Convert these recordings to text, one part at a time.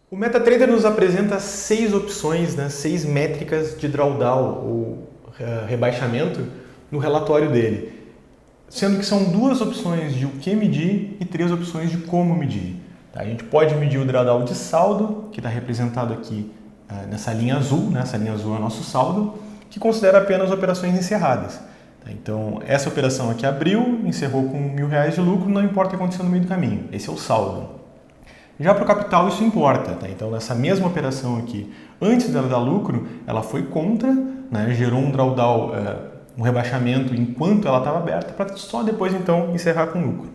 O MetaTrader nos apresenta 6 opções, 6 métricas de drawdown ou rebaixamento no relatório dele, sendo que são 2 opções de o que medir e 3 opções de como medir. Tá? A gente pode medir o drawdown de saldo, que está representado aqui nessa linha azul, essa linha azul é o nosso saldo, que considera apenas operações encerradas. Tá? Então, essa operação aqui abriu, encerrou com R$1.000 de lucro, não importa o que aconteceu no meio do caminho, esse é o saldo. Já para o capital isso importa, tá? Então nessa mesma operação aqui, antes dela dar lucro, ela foi contra, gerou um drawdown, um rebaixamento enquanto ela estava aberta, para só depois então encerrar com lucro.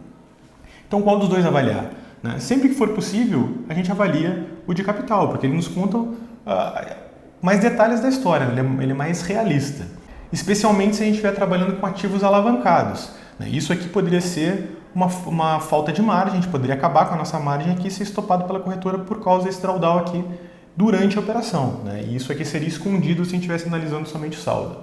Então qual dos dois avaliar? Sempre que for possível, a gente avalia o de capital, porque ele nos conta mais detalhes da história, ele é mais realista. Especialmente se a gente estiver trabalhando com ativos alavancados. Isso aqui poderia ser uma falta de margem, a gente poderia acabar com a nossa margem aqui e ser estopado pela corretora por causa desse drawdown aqui durante a operação. E isso aqui seria escondido se a gente estivesse analisando somente o saldo.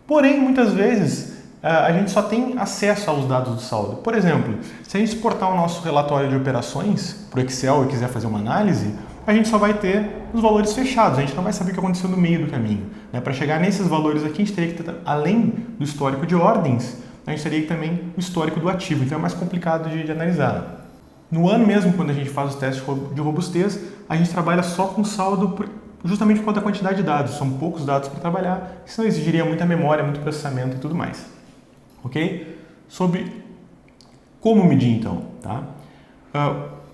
Porém, muitas vezes, a gente só tem acesso aos dados do saldo. Por exemplo, se a gente exportar o nosso relatório de operações para o Excel e quiser fazer uma análise, a gente só vai ter os valores fechados, a gente não vai saber o que aconteceu no meio do caminho. Para chegar nesses valores aqui, a gente teria que ter, além do histórico de ordens, a gente teria também o histórico do ativo, então é mais complicado de analisar. No ano mesmo, quando a gente faz os testes de robustez, a gente trabalha só com saldo justamente por conta da quantidade de dados, são poucos dados para trabalhar, senão exigiria muita memória, muito processamento e tudo mais. Ok? Sobre como medir então. Tá?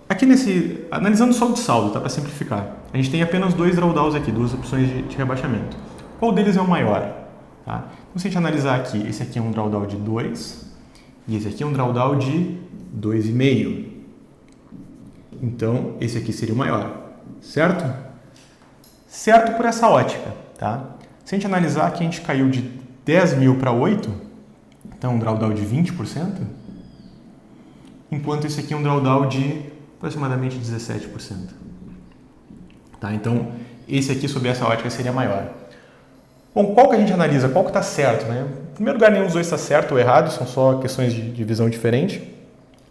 Aqui analisando só o de saldo, para simplificar, a gente tem apenas 2 drawdowns aqui, 2 opções de rebaixamento. Qual deles é o maior? Tá? Então, se a gente analisar aqui, esse aqui é um drawdown de 2 e esse aqui é um drawdown de 2,5. Então, esse aqui seria o maior, certo? Certo por essa ótica. Tá? Se a gente analisar aqui, a gente caiu de 10 mil para 8, então um drawdown de 20%, enquanto esse aqui é um drawdown de aproximadamente 17%. Tá? Então, esse aqui, sob essa ótica, seria maior. Bom, qual que a gente analisa? Qual que está certo? Em primeiro lugar, nenhum dos dois está certo ou errado, são só questões de visão diferente.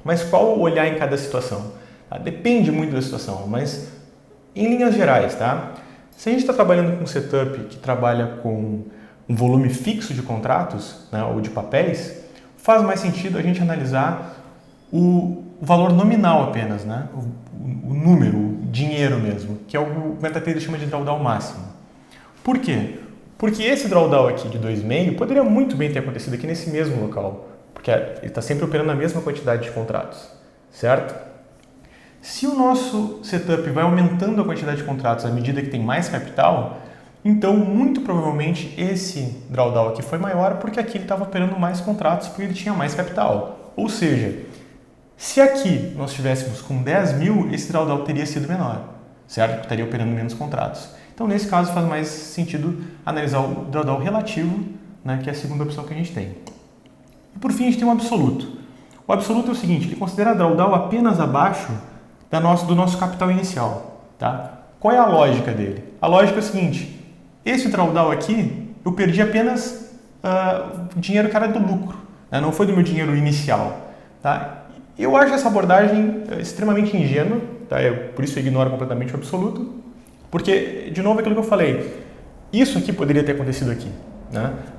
Mas qual olhar em cada situação? Depende muito da situação, mas em linhas gerais, tá? Se a gente está trabalhando com um setup que trabalha com um volume fixo de contratos, ou de papéis, faz mais sentido a gente analisar o valor nominal apenas, o número, o dinheiro mesmo, que é o que o MetaTrader chama de drawdown máximo. Por quê? Porque esse drawdown aqui de 2,5 poderia muito bem ter acontecido aqui nesse mesmo local, porque ele está sempre operando a mesma quantidade de contratos, certo? Se o nosso setup vai aumentando a quantidade de contratos à medida que tem mais capital, então muito provavelmente esse drawdown aqui foi maior porque aqui ele estava operando mais contratos porque ele tinha mais capital. Ou seja, se aqui nós estivéssemos com 10 mil, esse drawdown teria sido menor, certo? Porque estaria operando menos contratos. Então, nesse caso, faz mais sentido analisar o drawdown relativo, que é a segunda opção que a gente tem. E, por fim, a gente tem o absoluto. O absoluto é o seguinte, ele considera drawdown apenas abaixo do nosso capital inicial. Tá? Qual é a lógica dele? A lógica é o seguinte, esse drawdown aqui, eu perdi apenas o dinheiro que era do lucro, não foi do meu dinheiro inicial. Tá? Eu acho essa abordagem extremamente ingênua, tá? Por isso eu ignoro completamente o absoluto. Porque, de novo, aquilo que eu falei, isso aqui poderia ter acontecido aqui.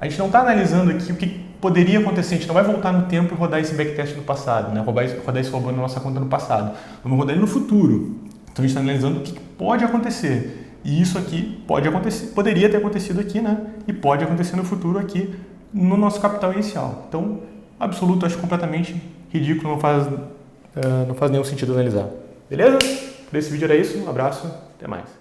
A gente não está analisando aqui o que poderia acontecer, a gente não vai voltar no tempo e rodar esse backtest do passado, rodar esse robô na nossa conta no passado. Vamos rodar ele no futuro. Então a gente está analisando o que pode acontecer. E isso aqui pode acontecer, poderia ter acontecido aqui, e pode acontecer no futuro aqui no nosso capital inicial. Então, absoluto, acho completamente ridículo, não faz nenhum sentido analisar. Beleza? Por esse vídeo era isso, um abraço, até mais.